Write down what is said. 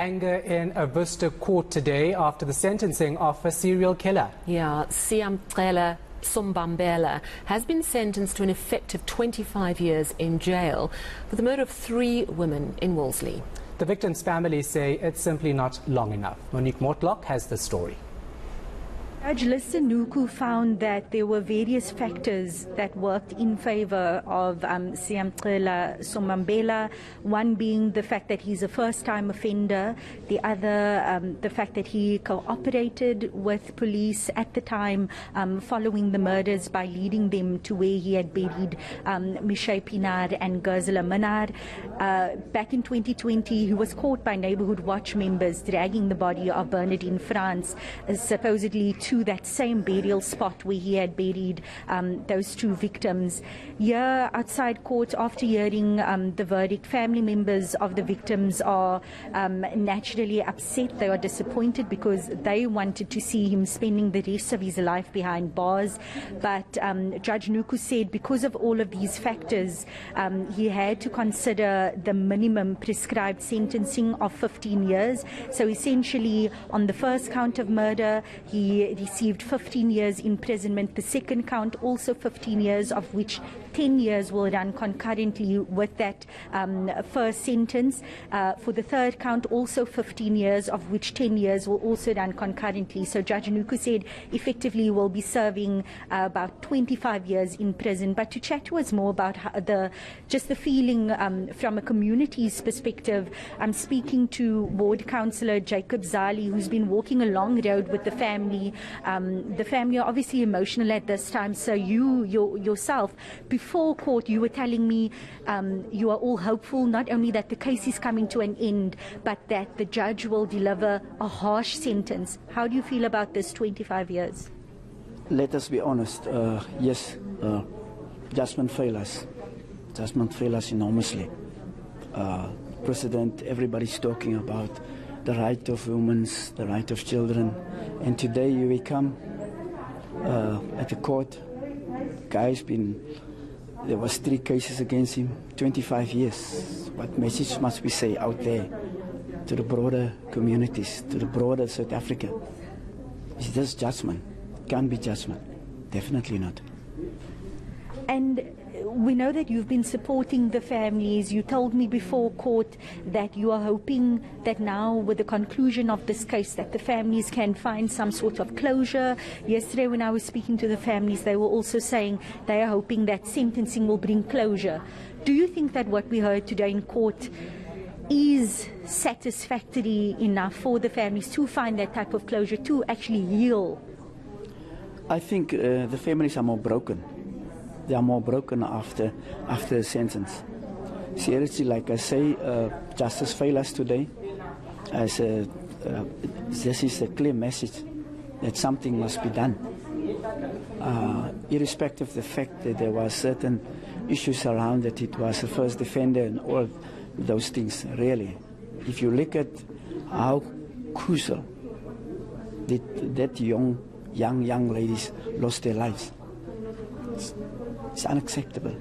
Anger in a Worcester court today after the sentencing of a serial killer. Yeah, Siyamcela Sombambela has been sentenced to an effective 25 years in jail for the murder of 3 women in Wolseley. The victims' families say it's simply not long enough. Monique Mortlock has the story. Judge Nuku found that there were various factors that worked in favor of Siyamcela Sombambela, one being the fact that he's a first-time offender, the other the fact that he cooperated with police at the time following the murders by leading them to where he had buried Michelle Pinar and Gazela Minar. Back in 2020, he was caught by neighborhood watch members dragging the body of Bernardine France, supposedly to that same burial spot where he had buried those 2 victims. Here outside court, after hearing the verdict, family members of the victims are naturally upset. They are disappointed because they wanted to see him spending the rest of his life behind bars. But Judge Nuku said because of all of these factors, he had to consider the minimum prescribed sentencing of 15 years. So essentially, on the first count of murder, he received 15 years imprisonment. The second count also 15 years, of which 10 years will run concurrently with that first sentence. For the third count, also 15 years, of which 10 years will also run concurrently. So Judge Nuku said effectively will be serving about 25 years in prison. But to chat to us more about just the feeling from a community's perspective, I'm speaking to Ward Councillor Jacob Zali, who's been walking a long road with the family. The family are obviously emotional at this time. So yourself, before court, you were telling me you are all hopeful, not only that the case is coming to an end, but that the judge will deliver a harsh sentence. How do you feel about this 25 years? Let us be honest. Yes, judgment failed us. Judgment failed us enormously. President, everybody's talking about the right of women, the right of children. And today we come at the court. Guy's there was 3 cases against him, 25 years. What message must we say out there to the broader communities, to the broader South Africa? Is this judgment? Can't be judgment. Definitely not. And we know that you've been supporting the families. You told me before court that you are hoping that now, with the conclusion of this case, that the families can find some sort of closure. Yesterday when I was speaking to the families, they were also saying they are hoping that sentencing will bring closure. Do you think that what we heard today in court is satisfactory enough for the families to find that type of closure, to actually heal? I think the families are more broken. They are more broken after the sentence. Seriously, like I say, justice failed us today. This is a clear message that something must be done. Irrespective of the fact that there were certain issues around it, it was the first defender and all those things, really. If you look at how crucial that young ladies lost their lives, it's unacceptable.